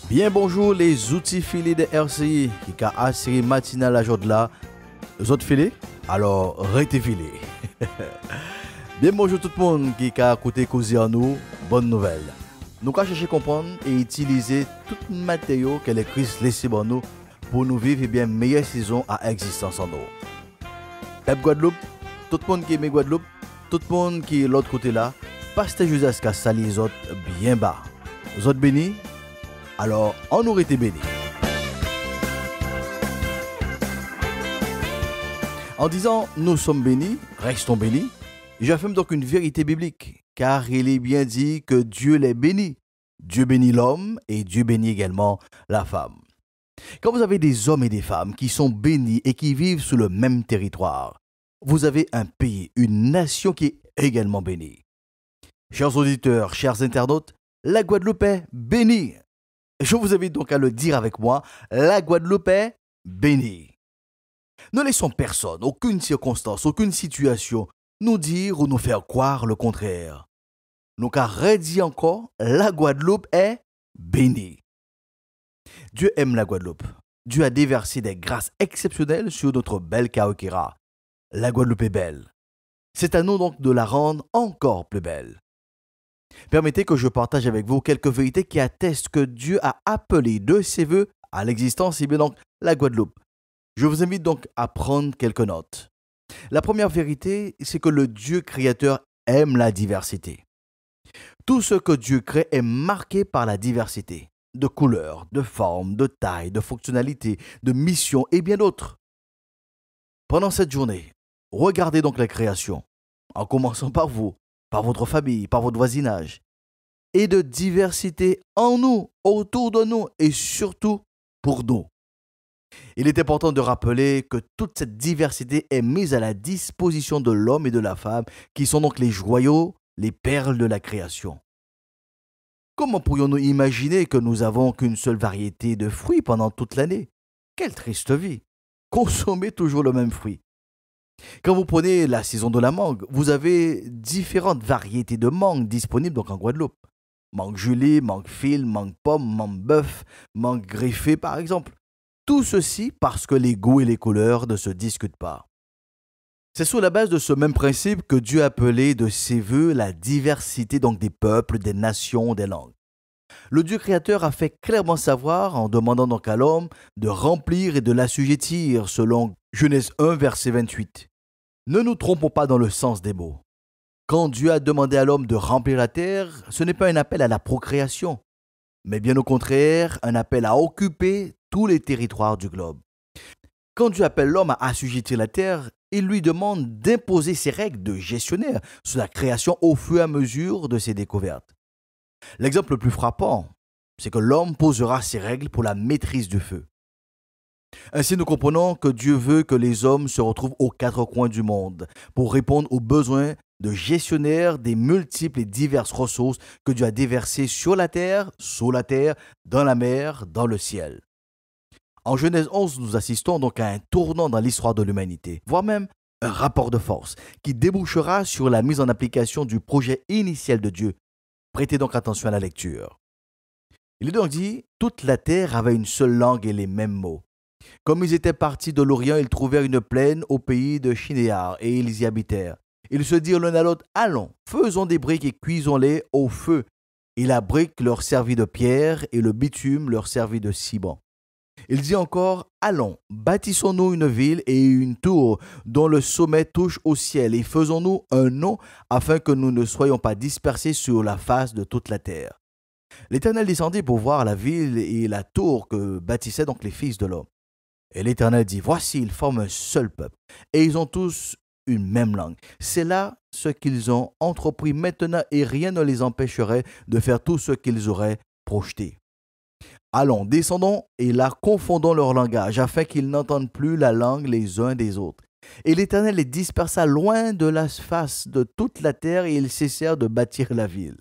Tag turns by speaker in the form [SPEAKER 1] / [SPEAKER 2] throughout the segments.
[SPEAKER 1] Bien bonjour les outils filés de RCI qui a assuré matinale à jour de là. Les autres filés, alors restez filés. Bien bonjour tout le monde qui a écouté causer en nous, bonne nouvelle. Nous allons chercher à comprendre et utiliser tout le matériau que les Christ laissé pour nous vivre bien meilleure saison à existence en nous. Pep Guadeloupe, tout le monde qui aime Guadeloupe, tout le monde qui est de l'autre côté là, pasteur jusqu'à salir les autres bien bas. Les autres bénis, alors on aurait été bénis. En disant nous sommes bénis, restons bénis, j'affirme donc une vérité biblique, car il est bien dit que Dieu les bénit. Dieu bénit l'homme et Dieu bénit également la femme. Quand vous avez des hommes et des femmes qui sont bénis et qui vivent sur le même territoire, vous avez un pays, une nation qui est également bénie. Chers auditeurs, chers internautes, la Guadeloupe est bénie. Je vous invite donc à le dire avec moi, la Guadeloupe est bénie. Ne laissons personne, aucune circonstance, aucune situation nous dire ou nous faire croire le contraire. Donc à redire encore, la Guadeloupe est bénie. Dieu aime la Guadeloupe. Dieu a déversé des grâces exceptionnelles sur notre belle Kaokera. La Guadeloupe est belle. C'est à nous donc de la rendre encore plus belle. Permettez que je partage avec vous quelques vérités qui attestent que Dieu a appelé de ses voeux à l'existence, et bien donc la Guadeloupe. Je vous invite donc à prendre quelques notes. La première vérité, c'est que le Dieu créateur aime la diversité. Tout ce que Dieu crée est marqué par la diversité, de couleurs, de formes, de tailles, de fonctionnalités, de missions et bien d'autres. Pendant cette journée, regardez donc la création, en commençant par vous, par votre famille, par votre voisinage, et de diversité en nous, autour de nous et surtout pour nous. Il est important de rappeler que toute cette diversité est mise à la disposition de l'homme et de la femme, qui sont donc les joyaux, les perles de la création. Comment pourrions-nous imaginer que nous n'avons qu'une seule variété de fruits pendant toute l'année? Quelle triste vie! Consommer toujours le même fruit. Quand vous prenez la saison de la mangue, vous avez différentes variétés de mangue disponibles donc en Guadeloupe. Mangue gelée, mangue fil, mangue pomme, mangue bœuf, mangue greffée par exemple. Tout ceci parce que les goûts et les couleurs ne se discutent pas. C'est sur la base de ce même principe que Dieu a appelé de ses voeux la diversité donc des peuples, des nations, des langues. Le Dieu créateur a fait clairement savoir en demandant donc à l'homme de remplir et de l'assujettir selon Genèse 1 verset 28. Ne nous trompons pas dans le sens des mots. Quand Dieu a demandé à l'homme de remplir la terre, ce n'est pas un appel à la procréation, mais bien au contraire, un appel à occuper tous les territoires du globe. Quand Dieu appelle l'homme à assujettir la terre, il lui demande d'imposer ses règles de gestionnaire sur la création au fur et à mesure de ses découvertes. L'exemple le plus frappant, c'est que l'homme posera ses règles pour la maîtrise du feu. Ainsi, nous comprenons que Dieu veut que les hommes se retrouvent aux quatre coins du monde pour répondre aux besoins de gestionnaire des multiples et diverses ressources que Dieu a déversées sur la terre, sous la terre, dans la mer, dans le ciel. En Genèse 11, nous assistons donc à un tournant dans l'histoire de l'humanité, voire même un rapport de force qui débouchera sur la mise en application du projet initial de Dieu. Prêtez donc attention à la lecture. Il est donc dit, toute la terre avait une seule langue et les mêmes mots. Comme ils étaient partis de l'Orient, ils trouvèrent une plaine au pays de Shinéar et ils y habitèrent. Ils se dirent l'un à l'autre, allons, faisons des briques et cuisons-les au feu. Et la brique leur servit de pierre et le bitume leur servit de ciment. Il dit encore, allons, bâtissons-nous une ville et une tour dont le sommet touche au ciel et faisons-nous un nom afin que nous ne soyons pas dispersés sur la face de toute la terre. L'Éternel descendit pour voir la ville et la tour que bâtissaient donc les fils de l'homme. Et l'Éternel dit, voici, ils forment un seul peuple et ils ont tous une même langue. C'est là ce qu'ils ont entrepris maintenant et rien ne les empêcherait de faire tout ce qu'ils auraient projeté. Allons, descendons et là confondons leur langage afin qu'ils n'entendent plus la langue les uns des autres. Et l'Éternel les dispersa loin de la face de toute la terre et ils cessèrent de bâtir la ville.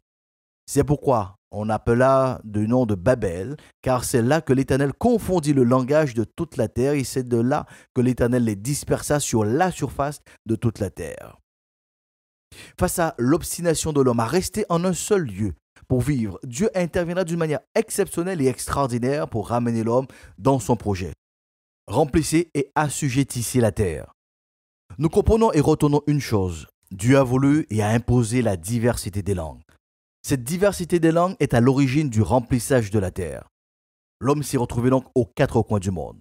[SPEAKER 1] C'est pourquoi on appela du nom de Babel, car c'est là que l'Éternel confondit le langage de toute la terre et c'est de là que l'Éternel les dispersa sur la surface de toute la terre. Face à l'obstination de l'homme à rester en un seul lieu, pour vivre, Dieu interviendra d'une manière exceptionnelle et extraordinaire pour ramener l'homme dans son projet. Remplissez et assujettissez la terre. Nous comprenons et retenons une chose. Dieu a voulu et a imposé la diversité des langues. Cette diversité des langues est à l'origine du remplissage de la terre. L'homme s'est retrouvé donc aux quatre coins du monde.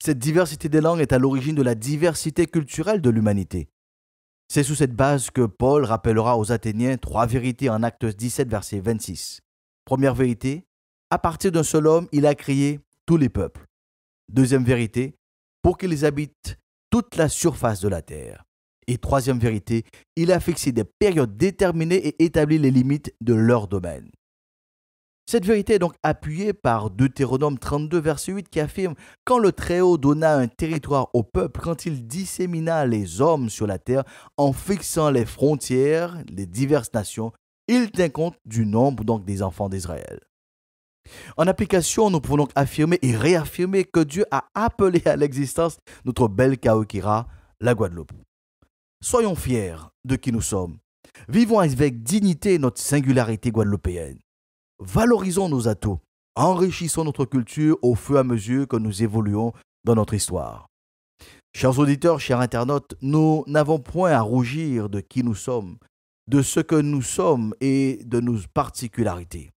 [SPEAKER 1] Cette diversité des langues est à l'origine de la diversité culturelle de l'humanité. C'est sous cette base que Paul rappellera aux Athéniens 3 vérités en Actes 17, verset 26. Première vérité, à partir d'un seul homme, il a créé tous les peuples. Deuxième vérité, pour qu'ils habitent toute la surface de la terre. Et troisième vérité, il a fixé des périodes déterminées et établi les limites de leur domaine. Cette vérité est donc appuyée par Deutéronome 32, verset 8 qui affirme « Quand le Très-Haut donna un territoire au peuple, quand il dissémina les hommes sur la terre en fixant les frontières des diverses nations, il tint compte du nombre donc des enfants d'Israël. » En application, nous pouvons donc affirmer et réaffirmer que Dieu a appelé à l'existence notre belle Kaokera, la Guadeloupe. Soyons fiers de qui nous sommes. Vivons avec dignité notre singularité guadeloupéenne. Valorisons nos atouts, enrichissons notre culture au fur et à mesure que nous évoluons dans notre histoire. Chers auditeurs, chers internautes, nous n'avons point à rougir de qui nous sommes, de ce que nous sommes et de nos particularités.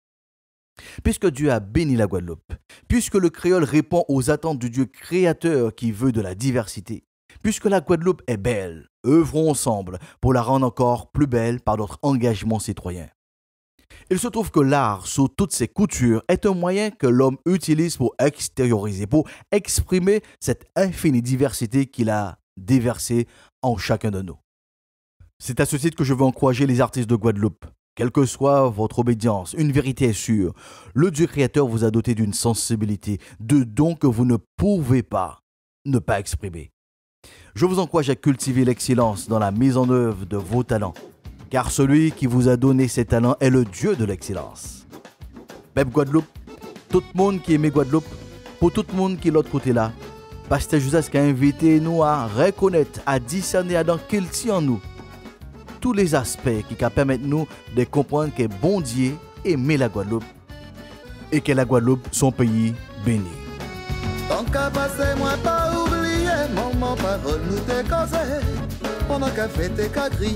[SPEAKER 1] Puisque Dieu a béni la Guadeloupe, puisque le créole répond aux attentes du Dieu créateur qui veut de la diversité, puisque la Guadeloupe est belle, œuvrons ensemble pour la rendre encore plus belle par notre engagement citoyen. Il se trouve que l'art, sous toutes ses coutures, est un moyen que l'homme utilise pour extérioriser, pour exprimer cette infinie diversité qu'il a déversée en chacun de nous. C'est à ce titre que je veux encourager les artistes de Guadeloupe. Quelle que soit votre obédience, une vérité est sûre. Le Dieu créateur vous a doté d'une sensibilité, de dons que vous ne pouvez pas ne pas exprimer. Je vous encourage à cultiver l'excellence dans la mise en œuvre de vos talents, car celui qui vous a donné ces talents est le Dieu de l'excellence. Peuple Guadeloupe, tout le monde qui aime Guadeloupe, pour tout le monde qui est de l'autre côté là, Pasteur Joseph a invité nous à reconnaître, à discerner, à dans qu'il tient en nous tous les aspects qui permettent nous de comprendre que bon Dieu aime la Guadeloupe et que la Guadeloupe son pays béni.
[SPEAKER 2] Tant qu'à passer, moi pas oublier, maman parole nous t'es causé, pendant qu'à fêter qu'à crier,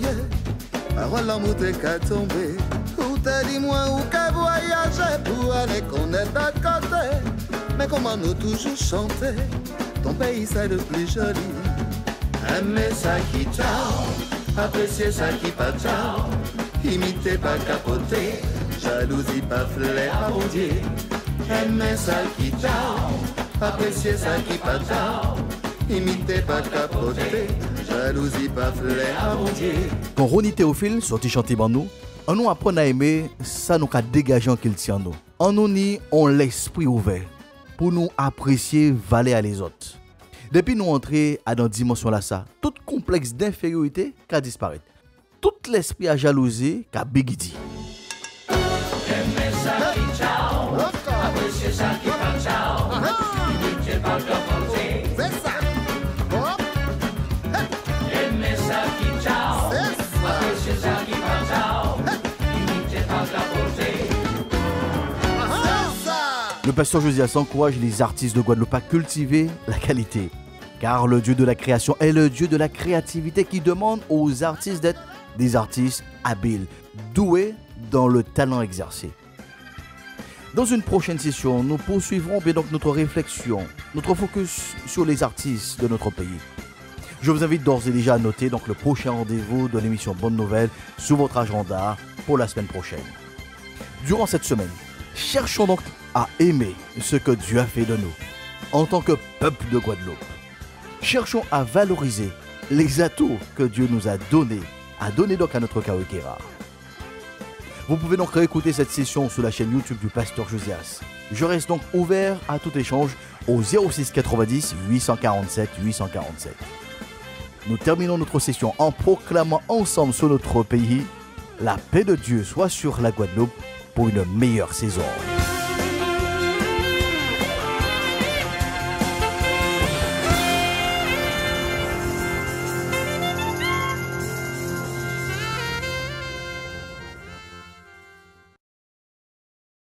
[SPEAKER 2] parole l'amour t'es qu'à tomber, ou t'es dit moi ou qu'à voyager, pour aller connaître à côté, mais comment nous toujours chanter, ton pays c'est le plus joli, aimer ça qui t'a, apprécier ça qui pas t'a, imiter pas capoter, jalousie pas flair à mon Dieu, aimer ça qui t'a, apprécier ça qui pas tard, imiter pas capoter, jalousie pas flair à mon Dieu.
[SPEAKER 1] Quand Ronnie Théophile sorti chanter ban nous, on nous apprend à aimer, ça nous a dégagé en qu'il tient nous. En nous ni on l'esprit ouvert pour nous apprécier valer à les autres. Depuis nous entrer à dans dimension là ça, tout complexe d'infériorité qu'a disparaître. Tout l'esprit à jalousie qu'a bégidi.
[SPEAKER 3] Aimer ça qui ciao, apprécier ça qui pas ciao. Pas capoter.
[SPEAKER 2] C'est ça.
[SPEAKER 3] Aimer ça qui ciao, apprécier ça qui pas ciao. Imiter pas capoter.
[SPEAKER 2] C'est ça.
[SPEAKER 1] Le pasteur Josias encourage les artistes de Guadeloupe à cultiver la qualité. Car le Dieu de la création est le Dieu de la créativité qui demande aux artistes d'être des artistes habiles, doués dans le talent exercé. Dans une prochaine session, nous poursuivrons bien donc notre réflexion, notre focus sur les artistes de notre pays. Je vous invite d'ores et déjà à noter donc le prochain rendez-vous de l'émission Bonne Nouvelle sur votre agenda pour la semaine prochaine. Durant cette semaine, cherchons donc à aimer ce que Dieu a fait de nous en tant que peuple de Guadeloupe. Cherchons à valoriser les atouts que Dieu nous a donnés, donc à notre Kaokera. Vous pouvez donc réécouter cette session sur la chaîne YouTube du pasteur Josias. Je reste donc ouvert à tout échange au 06 90 847 847. Nous terminons notre session en proclamant ensemble sur notre pays la paix de Dieu soit sur la Guadeloupe pour une meilleure saison.